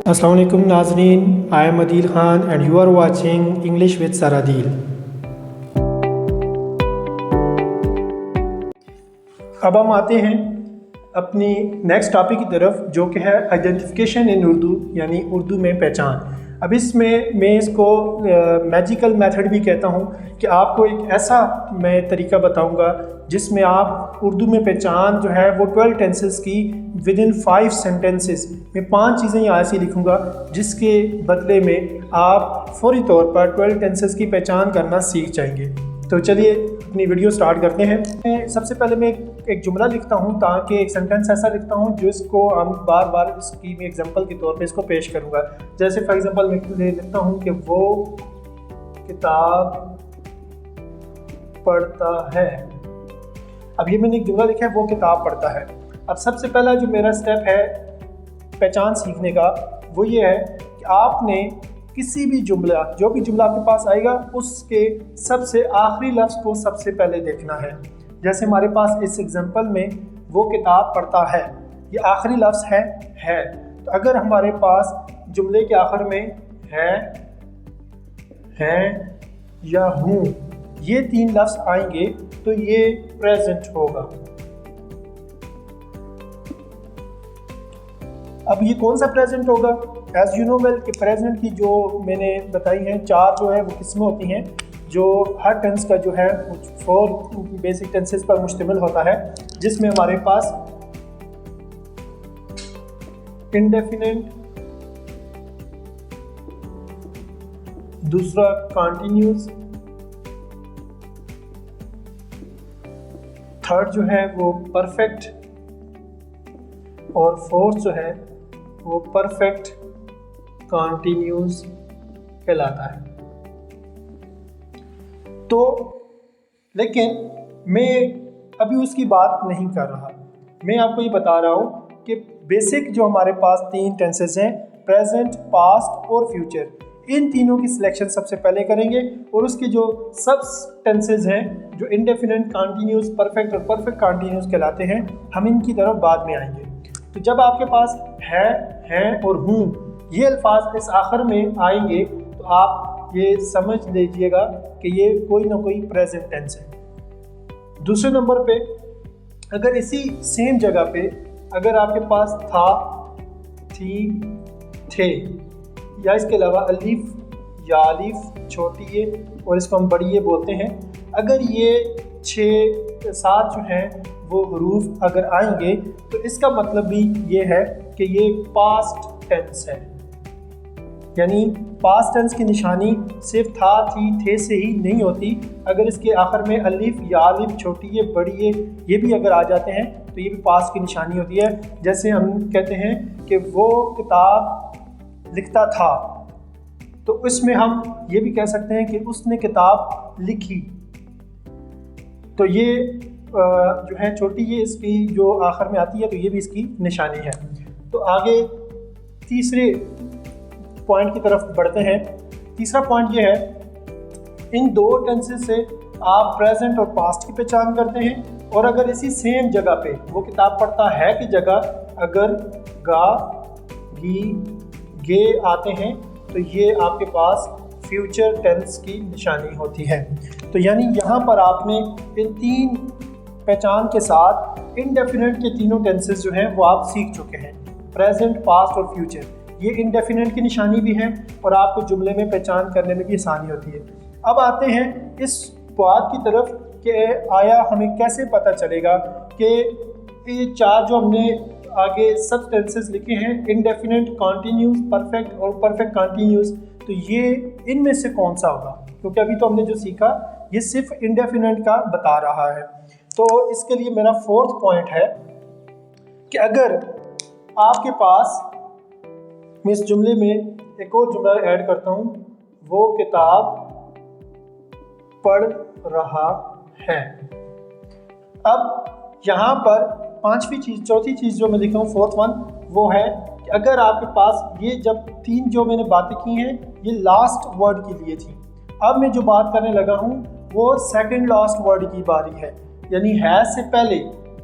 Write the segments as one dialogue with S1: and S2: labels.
S1: अस्सलाम वालेकुम नाज़रीन, I am Adeel Khan and you are watching English with सरादील। अब हम आते हैं अपनी नेक्स्ट टॉपिक की तरफ, जो कि है आइडेंटिफिकेशन इन उर्दू, यानी उर्दू में पहचान। अब इसमें मैं इसको मैजिकल मेथड भी कहता हूँ कि आपको एक ऐसा मैं तरीका बताऊँगा जिसमें आप उर्दू में पहचान जो है वो 12 टेंसेस की विद इन 5 सेंटेंसेस में 5 चीज़ें यहाँ ऐसी लिखूँगा जिसके बदले में आप फौरी तौर पर 12 टेंसेस की पहचान करना सीख जाएंगे। तो चलिए अपनी वीडियो स्टार्ट करते हैं। सबसे पहले मैं एक जुमला लिखता हूँ, ताकि एक सेंटेंस ऐसा लिखता हूँ जिसको हम बार बार इसकी मैं एग्जांपल के तौर पे इसको पेश करूँगा। जैसे फॉर एग्जांपल मैं लिखता हूँ कि वो किताब पढ़ता है। अब ये मैंने एक जुमला लिखा है, वो किताब पढ़ता है। अब सबसे पहला जो मेरा स्टेप है पहचान सीखने का, वो ये है कि आपने किसी भी जुमला, जो भी जुमला आपके पास आएगा, उसके सबसे आखिरी लफ्ज़ को सबसे पहले देखना है। जैसे हमारे पास इस एग्जांपल में वो किताब पढ़ता है, ये आखिरी लफ्ज़ है। तो अगर हमारे पास जुमले के आखिर में है या हूँ, ये 3 लफ्ज़ आएंगे तो ये प्रेजेंट होगा। अब ये कौन सा प्रेजेंट होगा? एज यू नो वेल कि प्रेजेंट की जो मैंने बताई हैं 4 जो है वो किस्में होती हैं, जो हर टेंस का जो है 4 बेसिक टेंसेस पर मुश्तमिल होता है, जिसमें हमारे पास इंडेफिनिट, दूसरा कंटिन्यूस, थर्ड जो है वो परफेक्ट, और फोर्थ जो है वो परफेक्ट कंटिन्यूस कहलाता है। तो लेकिन मैं अभी उसकी बात नहीं कर रहा, मैं आपको ये बता रहा हूँ कि बेसिक जो हमारे पास 3 टेंसेस हैं, प्रेजेंट, पास्ट और फ्यूचर, इन तीनों की सिलेक्शन सबसे पहले करेंगे, और उसके जो सब टेंसेस हैं जो इंडेफिनिट, कंटिन्यूस, परफेक्ट और परफेक्ट कंटिन्यूस कहलाते हैं, हम इनकी तरफ बाद में आएंगे। तो जब आपके पास है और हूँ ये अल्फाज इस आखिर में आएंगे तो आप ये समझ लीजिएगा कि ये कोई ना कोई प्रेजेंट टेंस है। दूसरे नंबर पे, अगर इसी सेम जगह पे अगर आपके पास था, थी, थे, या इसके अलावा अलीफ या अलीफ छोटी ये और इसको हम बड़ी ये बोलते हैं, अगर ये 6-7 जो हैं वो हरूफ अगर आएंगे तो इसका मतलब भी ये है कि ये पास्ट टेंस है। यानी पास्ट टेंस की निशानी सिर्फ था, थी, थे से ही नहीं होती। अगर इसके आखिर में अलिफ या अलिफ छोटी ये बड़ी ये भी अगर आ जाते हैं तो ये भी पास्ट की निशानी होती है। जैसे हम कहते हैं कि वो किताब लिखता था, तो इसमें हम ये भी कह सकते हैं कि उसने किताब लिखी। तो ये जो है छोटी ये इसकी जो आखिर में आती है तो ये भी इसकी निशानी है। तो आगे तीसरे पॉइंट की तरफ बढ़ते हैं। तीसरा पॉइंट ये है, इन 2 टेंसेस से आप प्रेजेंट और पास्ट की पहचान करते हैं, और अगर इसी सेम जगह पे वो किताब पढ़ता है की जगह अगर गा, गी, गे आते हैं तो ये आपके पास फ्यूचर टेंस की निशानी होती है। तो यानी यहाँ पर आपने इन 3 पहचान के साथ इंडेफिनिट के तीनों टेंसेस जो हैं वो आप सीख चुके हैं, प्रेजेंट, पास्ट और फ्यूचर। ये इंडेफिनिट की निशानी भी है और आपको जुमले में पहचान करने में भी आसानी होती है। अब आते हैं इस बात की तरफ कि आया हमें कैसे पता चलेगा कि ये 4 जो हमने आगे सब टेंसेस लिखे हैं, इंडेफिनिट, कंटिन्यूस, परफेक्ट और परफेक्ट कंटिन्यूस, तो ये इनमें से कौन सा होगा? क्योंकि अभी तो हमने जो सीखा ये सिर्फ इंडेफिनिट का बता रहा है। तो इसके लिए मेरा 4th पॉइंट है कि अगर आपके पास, मैं इस जुमले में एक और जुमला ऐड करता हूँ, वो किताब पढ़ रहा है। अब यहाँ पर 5वीं चीज़, चौथी चीज़ जो मैं लिखा हूँ 4th वन, वो है कि अगर आपके पास ये जब 3 जो मैंने बातें की हैं ये लास्ट वर्ड के लिए थी, अब मैं जो बात करने लगा हूँ वो सेकंड लास्ट वर्ड की बारी है। यानी है से पहले,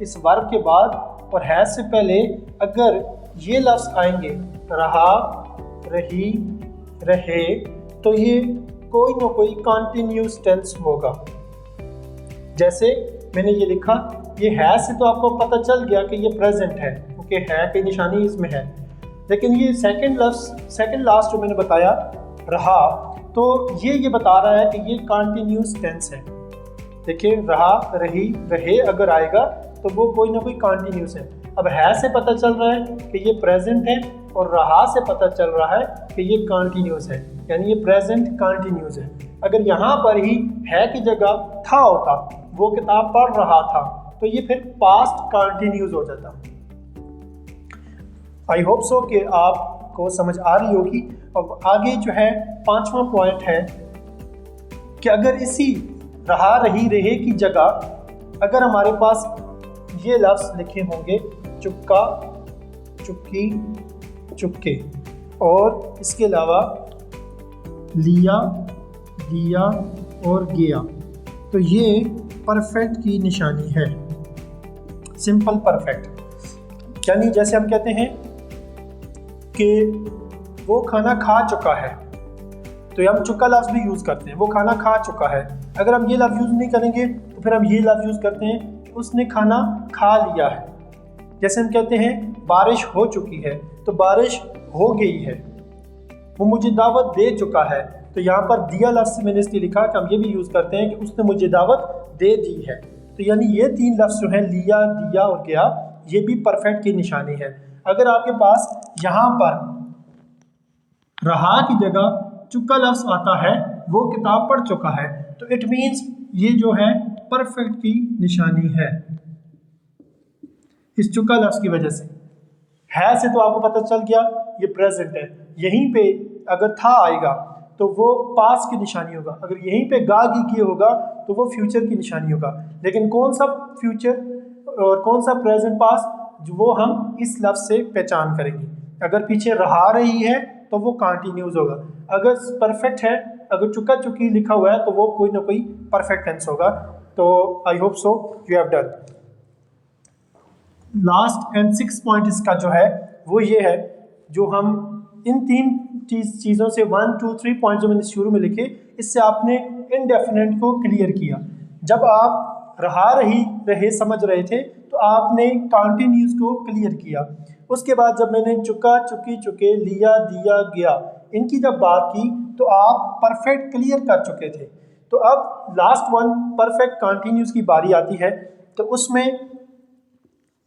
S1: इस वर्ब के बाद और है से पहले अगर ये लफ्ज़ आएंगे, रहा, रही, रहे, तो ये कोई ना कोई कॉन्टिन्यूस टेंस होगा। जैसे मैंने ये लिखा, ये है से तो आपको पता चल गया कि ये प्रेजेंट है, क्योंकि है की निशानी इसमें है। लेकिन ये सेकंड लास्ट जो मैंने बताया रहा, तो ये बता रहा है कि ये कॉन्टिन्यूस टेंस है। देखिए, रहा, रही, रहे अगर आएगा तो वो कोई ना कोई कॉन्टिन्यूस है। अब है से पता चल रहा है कि ये प्रेजेंट है, और रहा से पता चल रहा है कि ये कॉन्टिन्यूस है, यानी ये प्रेजेंट कॉन्टिन्यूस है। अगर यहाँ पर ही है की जगह था होता, वो किताब पढ़ रहा था, तो ये फिर पास्ट कॉन्टिन्यूस हो जाता। आई होप सो कि आपको समझ आ रही होगी। अब आगे जो है 5वां पॉइंट है कि अगर इसी रहा, रही, रहे की जगह अगर हमारे पास ये लफ्ज़ लिखे होंगे, चुक्का, चुक्की, चुक्के, और इसके अलावा लिया, दिया और गया, तो ये परफेक्ट की निशानी है, सिंपल परफेक्ट। यानी जैसे हम कहते हैं कि वो खाना खा चुका है, तो हम चुका लफ्ज़ भी यूज़ करते हैं, वो खाना खा चुका है। अगर हम ये लफ्ज़ यूज़ नहीं करेंगे तो फिर हम ये लफ्ज़ यूज़ करते हैं कि उसने खाना खा लिया है। जैसे हम कहते हैं बारिश हो चुकी है, तो बारिश हो गई है। वो मुझे दावत दे चुका है, तो यहाँ पर दिया लफ्ज़ से मैंने इसलिए लिखा कि हम ये भी यूज़ करते हैं कि उसने मुझे दावत दे दी है। तो यानी ये 3 लफ्ज़ जो हैं, लिया, दिया और गया, ये भी परफेक्ट की निशानी है। अगर आपके पास यहाँ पर रहा की जगह चुका लफ्ज़ आता है, वो किताब पढ़ चुका है, तो इट मीन्स ये जो है परफेक्ट की निशानी है इस चुका लफ्ज़ की वजह से। है से तो आपको पता चल गया ये प्रेजेंट है। यहीं पे अगर था आएगा तो वो पास्ट की निशानी होगा, अगर यहीं पे गा गी किए होगा तो वो फ्यूचर की निशानी होगा। लेकिन कौन सा फ्यूचर और कौन सा प्रेजेंट पास्ट, वो हम इस लफ्ज़ से पहचान करेंगे। अगर पीछे रहा, रही है, तो वो कॉन्टिन्यूस होगा। अगर परफेक्ट है, अगर चुका, चुकी लिखा हुआ है, तो वो कोई ना कोई परफेक्ट टेंस होगा। तो I hope so you have done. Last and 6 point इसका जो है वो ये है, जो हम इन 3 चीज़ों से 1, 2, 3 पॉइंट जो मैंने शुरू में लिखे, इससे आपने इनडेफिनेट को क्लियर किया। जब आप रहा, रही, रहे समझ रहे थे, तो आपने कॉन्टिन्यूस को क्लियर किया। उसके बाद जब मैंने चुका, चुकी, चुके, लिया, दिया, गया, इनकी जब बात की, तो आप परफेक्ट क्लियर कर चुके थे। तो अब लास्ट वन परफेक्ट कॉन्टिन्यूस की बारी आती है। तो उसमें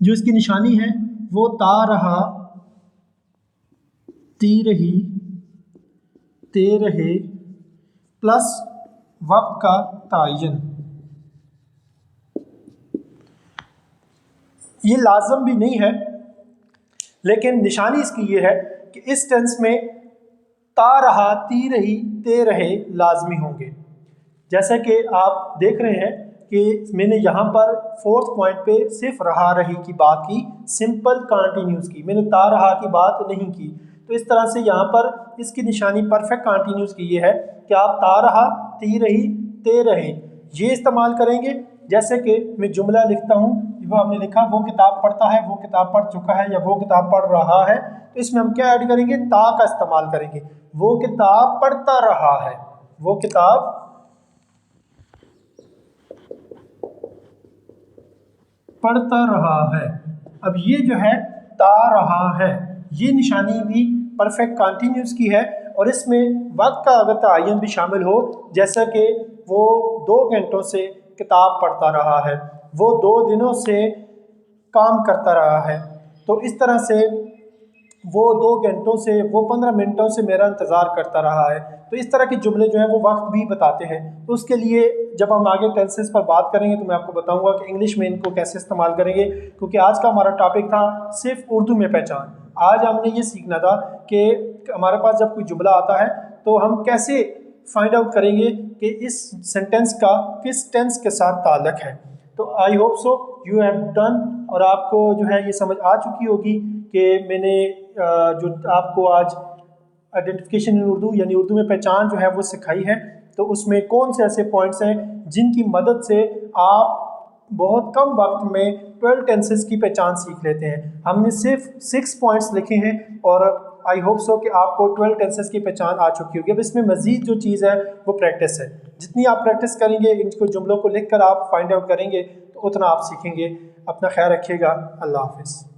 S1: जो इसकी निशानी है वो ता रहा, ती रही, ते रहे प्लस वक्त का तायन। ये लाजम भी नहीं है, लेकिन निशानी इसकी ये है कि इस टेंस में ता रहा, ती रही, ते रहे लाजमी होंगे। जैसा कि आप देख रहे हैं कि मैंने यहाँ पर 4th पॉइंट पे सिर्फ रहा, रही की बात की, सिंपल कॉन्टिन्यूस की, मैंने ता रहा की बात नहीं की। तो इस तरह से यहाँ पर इसकी निशानी परफेक्ट कॉन्टिन्यूस की ये है कि आप ता रहा, ती रही, ते रहे ये इस्तेमाल करेंगे। जैसे कि मैं जुमला लिखता हूँ, वो आपने लिखा वो किताब पढ़ता है, वो किताब पढ़ चुका है, या वो किताब पढ़ रहा है, तो इसमें हम क्या ऐड करेंगे, ता का इस्तेमाल करेंगे। वो किताब पढ़ता रहा है, वो किताब पढ़ता रहा है। अब ये जो है ता रहा है, ये निशानी भी परफेक्ट कॉन्टिन्यूस की है, और इसमें वक्त का अगर तयन भी शामिल हो, जैसा कि वो 2 घंटों से किताब पढ़ता रहा है, वो 2 दिनों से काम करता रहा है, तो इस तरह से वो 2 घंटों से, वो 15 मिनटों से मेरा इंतज़ार करता रहा है। तो इस तरह के जुमले जो हैं वो वक्त भी बताते हैं। तो उसके लिए जब हम आगे टेंसेस पर बात करेंगे तो मैं आपको बताऊंगा कि इंग्लिश में इनको कैसे इस्तेमाल करेंगे, क्योंकि आज का हमारा टॉपिक था सिर्फ उर्दू में पहचान। आज हमने ये सीखना था कि हमारे पास जब कोई जुमला आता है तो हम कैसे फाइंड आउट करेंगे कि इस सेंटेंस का किस टेंस के साथ ताल्लुक है। तो I hope so you have done, और आपको जो है ये समझ आ चुकी होगी कि मैंने जो आपको आज आइडेंटिफिकेशन इन उर्दू यानी उर्दू में पहचान जो है वो सिखाई है। तो उसमें कौन से ऐसे पॉइंट्स हैं जिनकी मदद से आप बहुत कम वक्त में 12 टेंसेस की पहचान सीख लेते हैं। हमने सिर्फ 6 पॉइंट्स लिखे हैं और आई होप सो कि आपको 12 टेंसेस की पहचान आ चुकी होगी। अब इसमें मज़ीद जो चीज़ है वो प्रैक्टिस है। जितनी आप प्रैक्टिस करेंगे, इनको जुमलों को लिख कर आप फाइंड आउट करेंगे, तो उतना आप सीखेंगे। अपना ख्याल रखिएगा। अल्लाह हाफिज़।